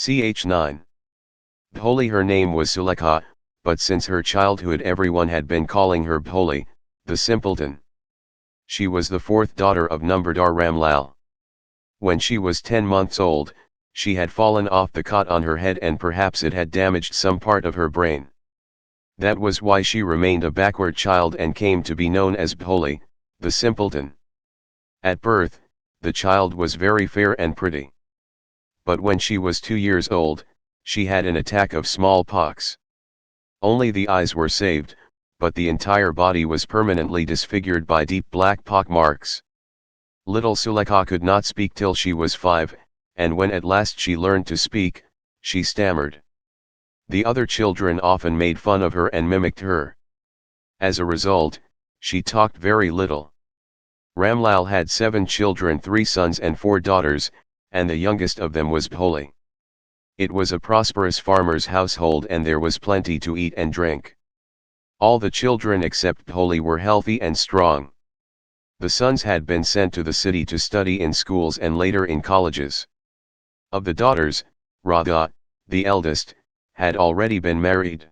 Ch9. Bholi. Her name was Sulekha, but since her childhood everyone had been calling her Bholi, the simpleton. She was the fourth daughter of Numberdar Ramlal. When she was 10 months old, she had fallen off the cot on her head and perhaps it had damaged some part of her brain. That was why she remained a backward child and came to be known as Bholi, the simpleton. At birth, the child was very fair and pretty. But when she was 2 years old, she had an attack of smallpox. Only the eyes were saved, but the entire body was permanently disfigured by deep black pock marks. Little Sulekha could not speak till she was 5, and when at last she learned to speak, she stammered. The other children often made fun of her and mimicked her. As a result, she talked very little. Ramlal had 7 children, 3 sons and 4 daughters, and the youngest of them was Bholi. It was a prosperous farmer's household and there was plenty to eat and drink. All the children except Bholi were healthy and strong. The sons had been sent to the city to study in schools and later in colleges. Of the daughters, Radha, the eldest, had already been married.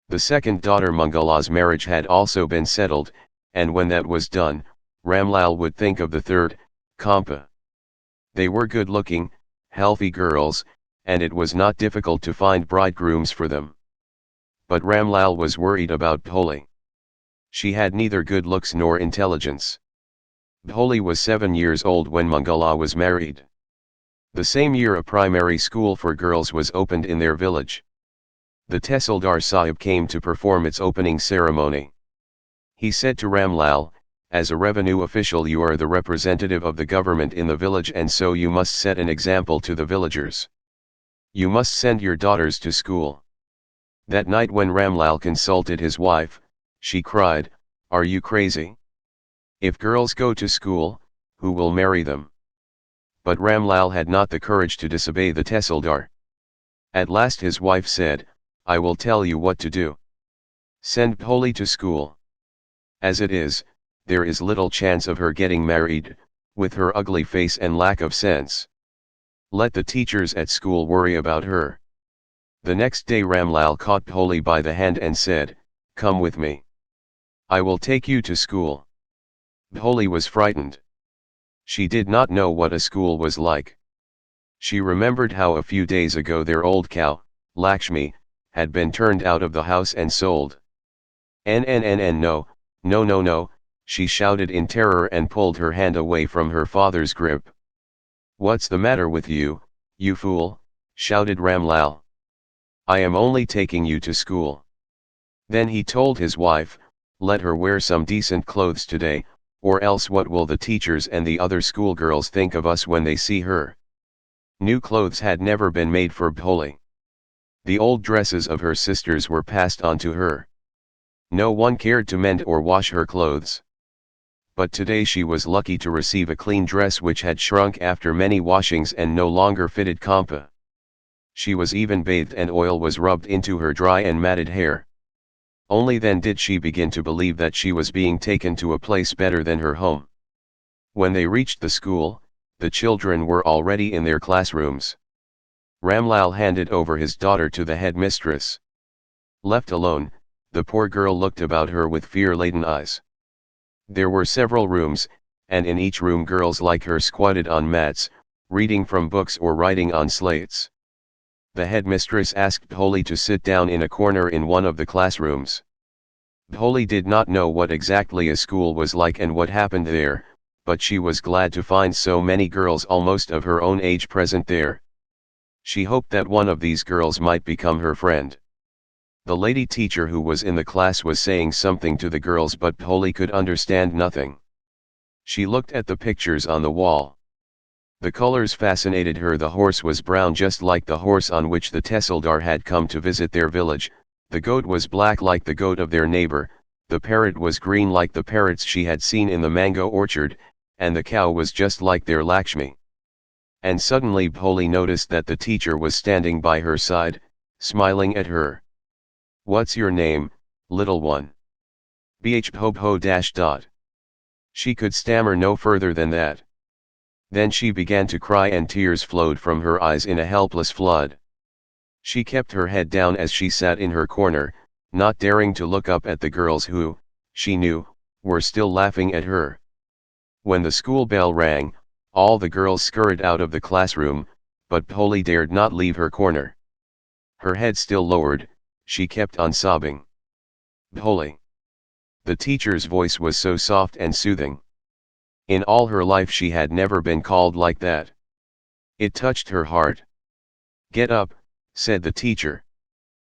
The second daughter Mangala's marriage had also been settled, and when that was done, Ramlal would think of the third, Kampa. They were good-looking, healthy girls, and it was not difficult to find bridegrooms for them. But Ramlal was worried about Bholi. She had neither good looks nor intelligence. Bholi was 7 years old when Mangala was married. The same year a primary school for girls was opened in their village. The Tehsildar Sahib came to perform its opening ceremony. He said to Ramlal, "As a revenue official you are the representative of the government in the village and so you must set an example to the villagers. You must send your daughters to school." That night when Ramlal consulted his wife, she cried, "Are you crazy? If girls go to school, who will marry them?" But Ramlal had not the courage to disobey the Tehsildar. At last his wife said, "I will tell you what to do. Send Bholi to school. As it is, there is little chance of her getting married, with her ugly face and lack of sense. Let the teachers at school worry about her." The next day Ramlal caught Bholi by the hand and said, "Come with me. I will take you to school." Bholi was frightened. She did not know what a school was like. She remembered how a few days ago their old cow, Lakshmi, had been turned out of the house and sold. No, no, no, no, she shouted in terror and pulled her hand away from her father's grip. "What's the matter with you, you fool?" shouted Ramlal. "I am only taking you to school." Then he told his wife, "Let her wear some decent clothes today, or else what will the teachers and the other schoolgirls think of us when they see her?" New clothes had never been made for Bholi. The old dresses of her sisters were passed on to her. No one cared to mend or wash her clothes. But today she was lucky to receive a clean dress which had shrunk after many washings and no longer fitted Kampa. She was even bathed and oil was rubbed into her dry and matted hair. Only then did she begin to believe that she was being taken to a place better than her home. When they reached the school, the children were already in their classrooms. Ramlal handed over his daughter to the headmistress. Left alone, the poor girl looked about her with fear-laden eyes. There were several rooms, and in each room girls like her squatted on mats, reading from books or writing on slates. The headmistress asked Bholi to sit down in a corner in one of the classrooms. Bholi did not know what exactly a school was like and what happened there, but she was glad to find so many girls almost of her own age present there. She hoped that one of these girls might become her friend. The lady teacher who was in the class was saying something to the girls but Bholi could understand nothing. She looked at the pictures on the wall. The colors fascinated her. The horse was brown just like the horse on which the Tehsildar had come to visit their village, the goat was black like the goat of their neighbor, the parrot was green like the parrots she had seen in the mango orchard, and the cow was just like their Lakshmi. And suddenly Bholi noticed that the teacher was standing by her side, smiling at her. "What's your name, little one?" "Bh Bho Bho dash dot." She could stammer no further than that. Then she began to cry and tears flowed from her eyes in a helpless flood. She kept her head down as she sat in her corner, not daring to look up at the girls who, she knew, were still laughing at her. When the school bell rang, all the girls scurried out of the classroom, but Bholi dared not leave her corner. Her head still lowered, she kept on sobbing. Bholi. The teacher's voice was so soft and soothing. In all her life she had never been called like that. It touched her heart. Get up, said the teacher.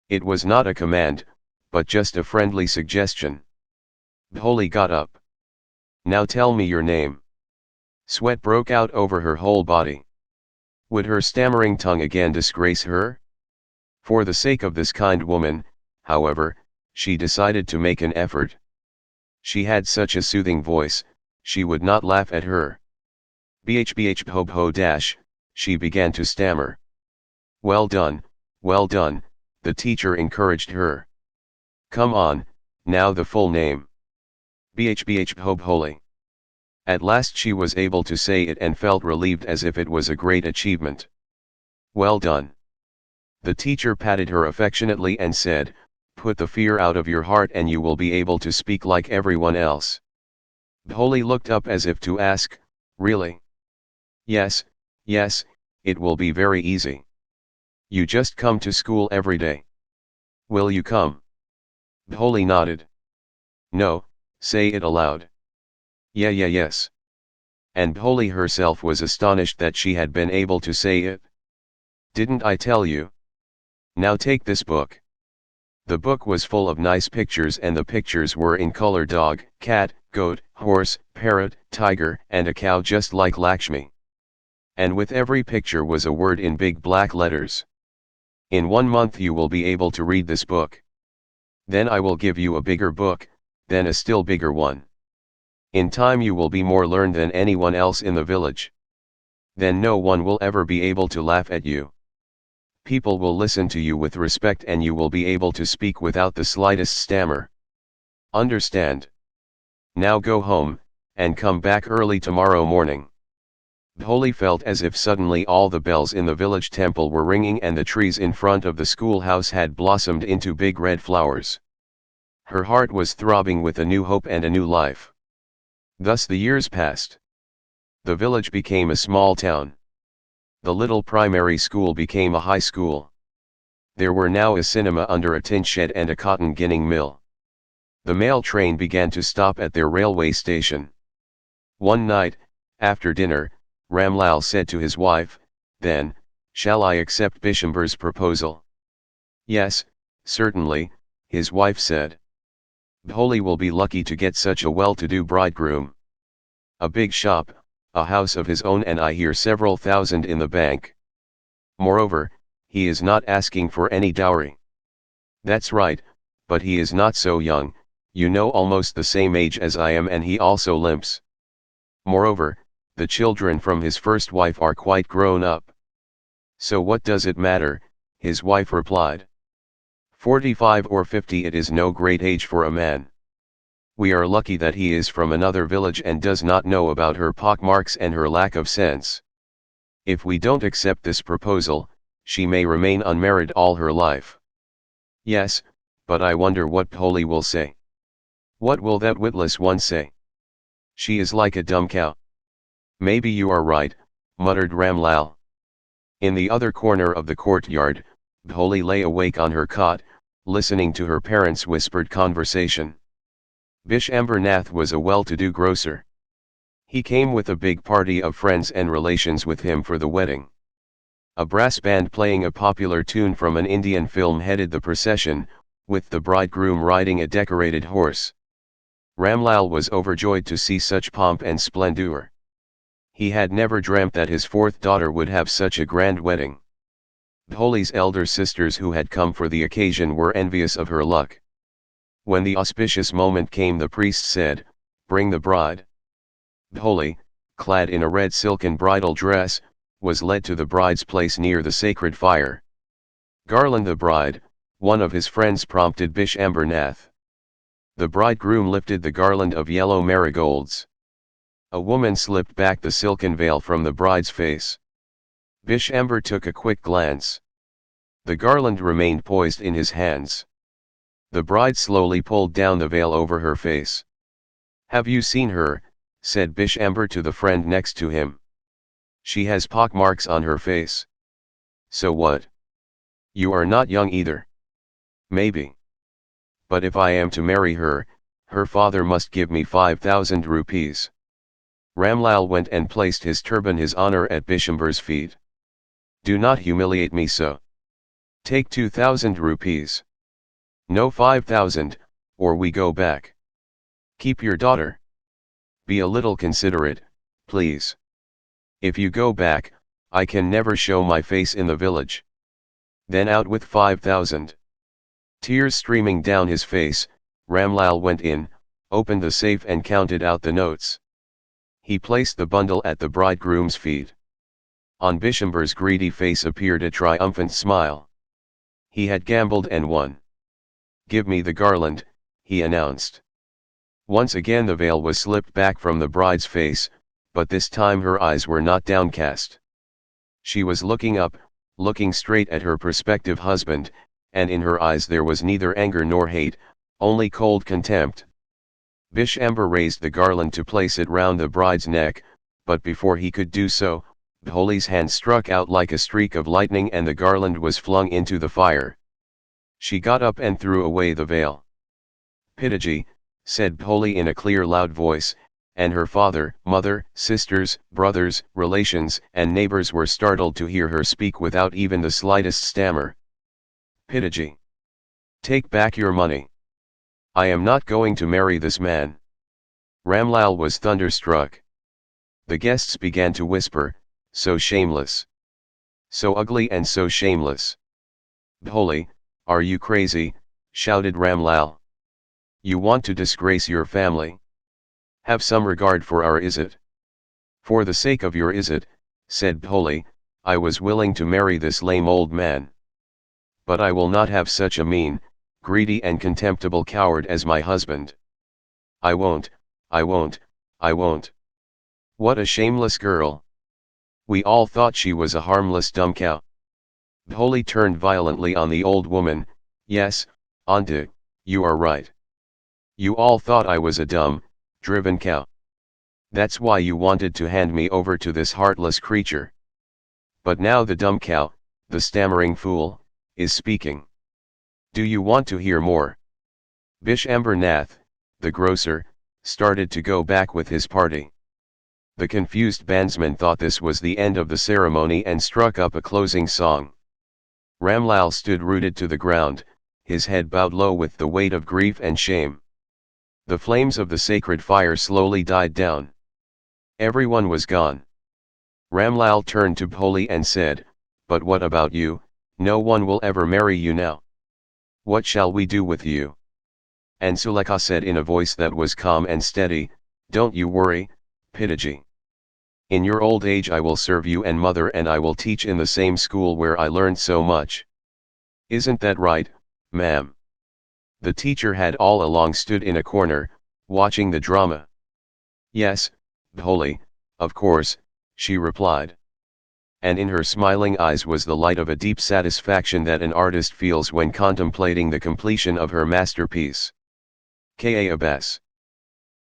It was not a command, but just a friendly suggestion. Bholi got up. Now tell me your name. Sweat broke out over her whole body. Would her stammering tongue again disgrace her? For the sake of this kind woman, however, she decided to make an effort. She had such a soothing voice, she would not laugh at her. Bhbh bho bho dash, she began to stammer. Well done, the teacher encouraged her. Come on, now the full name. Bhbh bho Bholi. At last she was able to say it and felt relieved as if it was a great achievement. Well done. The teacher patted her affectionately and said, put the fear out of your heart and you will be able to speak like everyone else. Bholi looked up as if to ask, really? Yes, it will be very easy. You just come to school every day. Will you come? Bholi nodded. No, say it aloud. Yes. And Bholi herself was astonished that she had been able to say it. Didn't I tell you? Now take this book. The book was full of nice pictures and the pictures were in color: dog, cat, goat, horse, parrot, tiger, and a cow just like Lakshmi. And with every picture was a word in big black letters. In 1 month you will be able to read this book. Then I will give you a bigger book, then a still bigger one. In time you will be more learned than anyone else in the village. Then no one will ever be able to laugh at you. People will listen to you with respect and you will be able to speak without the slightest stammer. Understand? Now go home, and come back early tomorrow morning. Bholi felt as if suddenly all the bells in the village temple were ringing and the trees in front of the schoolhouse had blossomed into big red flowers. Her heart was throbbing with a new hope and a new life. Thus the years passed. The village became a small town. The little primary school became a high school. There were now a cinema under a tin shed and a cotton ginning mill. The mail train began to stop at their railway station. One night, after dinner, Ramlal said to his wife, then, shall I accept Bishamber's proposal? Yes, certainly, his wife said. Bholi will be lucky to get such a well-to-do bridegroom. A big shop, a house of his own, and I hear several thousand in the bank. Moreover, he is not asking for any dowry. That's right, but he is not so young, you know, almost the same age as I am, and he also limps. Moreover, the children from his first wife are quite grown up. So what does it matter, his wife replied. 45 or 50, it is no great age for a man. We are lucky that he is from another village and does not know about her pockmarks and her lack of sense. If we don't accept this proposal, she may remain unmarried all her life. Yes, but I wonder what Bholi will say. What will that witless one say? She is like a dumb cow. Maybe you are right, muttered Ramlal. In the other corner of the courtyard, Bholi lay awake on her cot, listening to her parents' whispered conversation. Bishambernath was a well-to-do grocer. He came with a big party of friends and relations with him for the wedding. A brass band playing a popular tune from an Indian film headed the procession, with the bridegroom riding a decorated horse. Ramlal was overjoyed to see such pomp and splendor. He had never dreamt that his fourth daughter would have such a grand wedding. Bholi's elder sisters who had come for the occasion were envious of her luck. When the auspicious moment came, the priest said, "Bring the bride." Bholi, clad in a red silken bridal dress, was led to the bride's place near the sacred fire. "Garland the bride," one of his friends prompted Bishambernath. The bridegroom lifted the garland of yellow marigolds. A woman slipped back the silken veil from the bride's face. Bishamber took a quick glance. The garland remained poised in his hands. The bride slowly pulled down the veil over her face. "Have you seen her?" said Bishamber to the friend next to him. "She has pockmarks on her face." "So what? You are not young either." "Maybe. But if I am to marry her, her father must give me 5,000 rupees. Ramlal went and placed his turban, his honor, at Bishamber's feet. "Do not humiliate me so. Take 2,000 rupees. No 5,000, or we go back. Keep your daughter. Be a little considerate, please. If you go back, I can never show my face in the village." Then out with 5,000. Tears streaming down his face, Ramlal went in, opened the safe and counted out the notes. He placed the bundle at the bridegroom's feet. On Bishamber's greedy face appeared a triumphant smile. He had gambled and won. "Give me the garland," he announced. Once again the veil was slipped back from the bride's face, but this time her eyes were not downcast. She was looking up, looking straight at her prospective husband, and in her eyes there was neither anger nor hate, only cold contempt. Bishamber raised the garland to place it round the bride's neck, but before he could do so, Bholi's hand struck out like a streak of lightning and the garland was flung into the fire. She got up and threw away the veil. "Pitaji," said Bholi in a clear loud voice, and her father, mother, sisters, brothers, relations, and neighbors were startled to hear her speak without even the slightest stammer. "Pitaji, take back your money. I am not going to marry this man." Ramlal was thunderstruck. The guests began to whisper, "So shameless. So ugly and so shameless." "Bholi, are you crazy?" shouted Ramlal. "You want to disgrace your family? Have some regard for our Izzat." "For the sake of your Izzat," said Bholi, "I was willing to marry this lame old man. But I will not have such a mean, greedy and contemptible coward as my husband. I won't, I won't, I won't. What a shameless girl. We all thought she was a harmless dumb cow." Bholi turned violently on the old woman. "Yes, Auntie, you are right. You all thought I was a dumb, driven cow. That's why you wanted to hand me over to this heartless creature. But now the dumb cow, the stammering fool, is speaking. Do you want to hear more?" Bishamber Nath, the grocer, started to go back with his party. The confused bandsman thought this was the end of the ceremony and struck up a closing song. Ramlal stood rooted to the ground, his head bowed low with the weight of grief and shame. The flames of the sacred fire slowly died down. Everyone was gone. Ramlal turned to Bholi and said, "But what about you? No one will ever marry you now. What shall we do with you?" And Sulekha said in a voice that was calm and steady, "Don't you worry, Pitaji. In your old age I will serve you and mother, and I will teach in the same school where I learned so much. Isn't that right, ma'am?" The teacher had all along stood in a corner, watching the drama. "Yes, Bholi, of course," she replied. And in her smiling eyes was the light of a deep satisfaction that an artist feels when contemplating the completion of her masterpiece. K.A.Abbas.